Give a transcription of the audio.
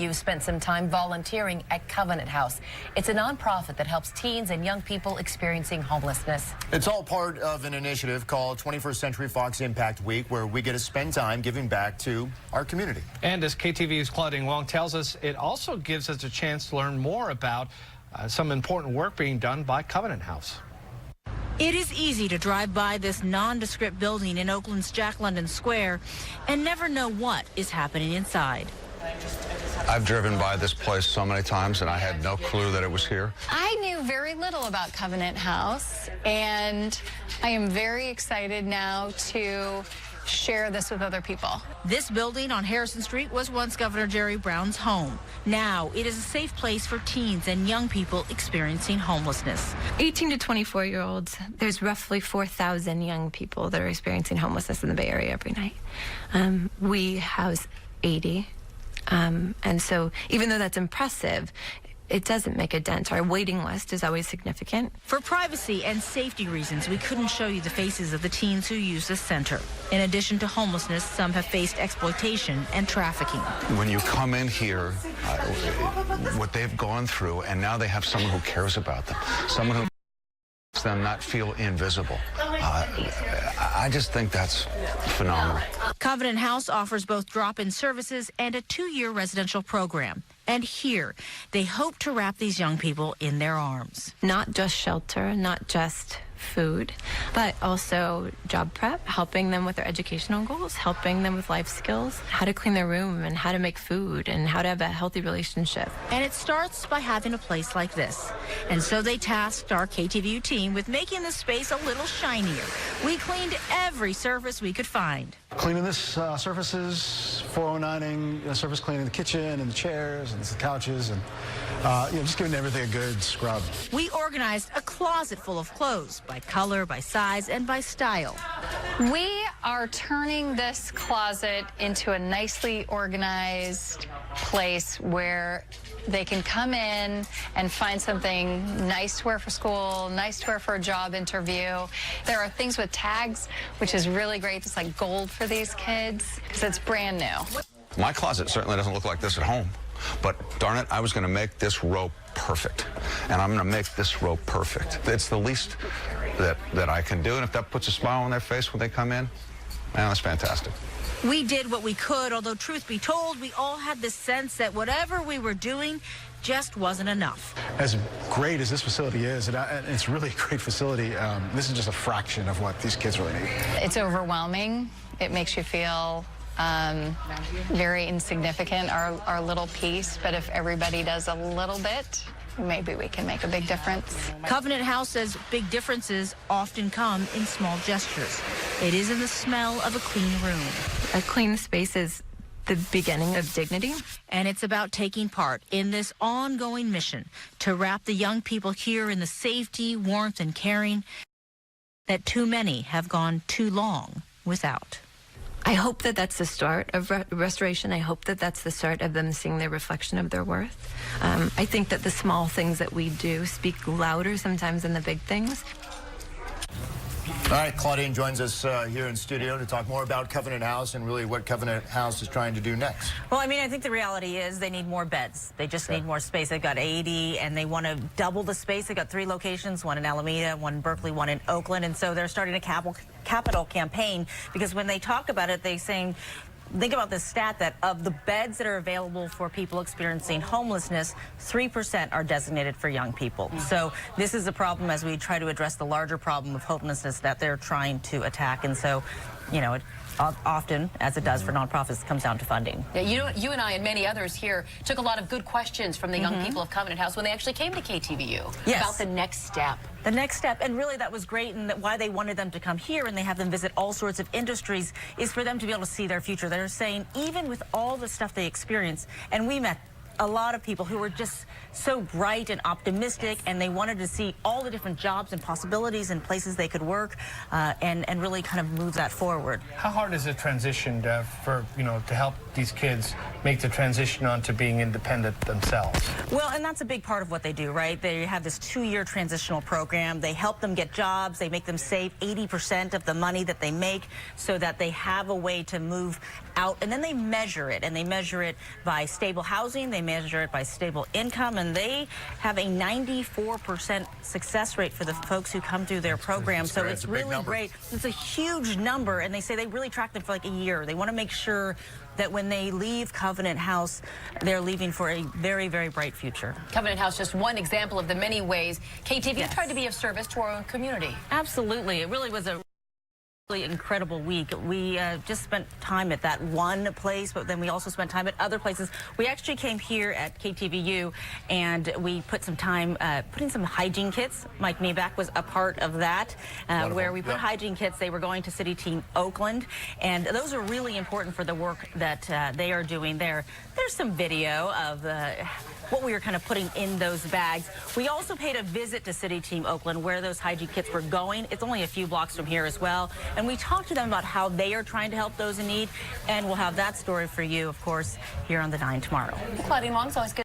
KTVU spent some time volunteering at Covenant House. It's a nonprofit that helps teens and young people experiencing homelessness. It's all part of an initiative called 21st Century Fox Impact Week, where we get to spend time giving back to our community. And as KTVU's Claudia Wong tells us, it also gives us a chance to learn more about some important work being done by Covenant House. It is easy to drive by this nondescript building in Oakland's Jack London Square and never know what is happening inside. I've driven by this place so many times and I had no clue that it was here. I knew very little about Covenant House, and I am very excited now to share this with other people. This building on Harrison Street was once Governor Jerry Brown's home. Now it is a safe place for teens and young people experiencing homelessness. 18 to 24-year-olds, there's roughly 4,000 young people that are experiencing homelessness in the Bay Area every night. We house 80. And so even though that's impressive, it doesn't make a dent. Our waiting list is always significant. For privacy and safety reasons, we couldn't show you the faces of the teens who use this center. In addition to homelessness, some have faced exploitation and trafficking. When you come in here, what they've gone through, and now they have someone who cares about them, someone who makes them not feel invisible. I just think that's phenomenal. Covenant House offers both drop-in services and a 2-year residential program. And here, they hope to wrap these young people in their arms. Not just shelter, not just food, but also job prep, helping them with their educational goals, helping them with life skills, how to clean their room and how to make food and how to have a healthy relationship. And it starts by having a place like this. And so they tasked our KTVU team with making the space a little shinier. We cleaned every surface we could find. Cleaning this surfaces, 409ing, surface cleaning the kitchen and the chairs and the couches, and just giving everything a good scrub. We organized a closet full of clothes by color, by size, and by style. We are turning this closet into a nicely organized place where they can come in and find something nice to wear for school, nice to wear for a job interview. There are things with tags, which is really great. It's like gold for these kids because it's brand new. My closet certainly doesn't look like this at home, but darn it, I was going to make this row perfect, and I'm going to make this row perfect. It's the least that I can do, and if that puts a smile on their face when they come in, man, that's fantastic. We did what we could, although truth be told, we all had this sense that whatever we were doing just wasn't enough. As great as this facility is, and it's really a great facility, this is just a fraction of what these kids really need. It's overwhelming. It makes you feel very insignificant, our little piece, but if everybody does a little bit, maybe we can make a big difference. Covenant House says big differences often come in small gestures. It is in the smell of a clean room. A clean space is the beginning of dignity. And it's about taking part in this ongoing mission to wrap the young people here in the safety, warmth, and caring that too many have gone too long without. I hope that that's the start of restoration. I hope that that's the start of them seeing the reflection of their worth. I think that the small things that we do speak louder sometimes than the big things. All right, Claudia joins us here in studio to talk more about Covenant House and really what Covenant House is trying to do next. Well, I mean, I think the reality is they need more beds. They just need more space. They've got 80, and they want to double the space. They've got 3 locations, one in Alameda, one in Berkeley, one in Oakland, and so they're starting a capital campaign because when they talk about it, they're saying, think about this stat that of the beds that are available for people experiencing homelessness, 3% are designated for young people. So this is a problem as we try to address the larger problem of homelessness that they're trying to attack. And so, it often, as it does for nonprofits, comes down to funding. Yeah, you and I and many others here took a lot of good questions from the young people of Covenant House when they actually came to KTVU about the next step. The next step, and really that was great, and why they wanted them to come here and they have them visit all sorts of industries is for them to be able to see their future. They're saying even with all the stuff they experience, and we met a lot of people who were just so bright and optimistic, and they wanted to see all the different jobs and possibilities and places they could work and really kind of move that forward. How hard is it transitioned to help these kids make the transition onto being independent themselves. Well, and that's a big part of what they do, right? They have this 2-year transitional program. They help them get jobs. They make them save 80% of the money that they make so that they have a way to move out. And then they measure it, and they measure it by stable housing. They measure it by stable income, and they have a 94% success rate for the folks who come through their program. So it's really great. It's a huge number, and they say they really track them for like a year. They want to make sure that when they leave Covenant House, they're leaving for a very, very bright future. Covenant House, just one example of the many ways KTVU tried to be of service to our own community. Absolutely. It really was a really incredible week. We just spent time at that one place, but then we also spent time at other places. We actually came here at KTVU and we put some time putting some hygiene kits. Mike Meback was a part of that, where we put hygiene kits. They were going to City Team Oakland, and those are really important for the work that they are doing there. There's some video of what we were kind of putting in those bags. We also paid a visit to City Team Oakland where those hygiene kits were going. It's only a few blocks from here as well. And we talked to them about how they are trying to help those in need. And we'll have that story for you, of course, here on The 9 tomorrow. Claudine Wong's always good.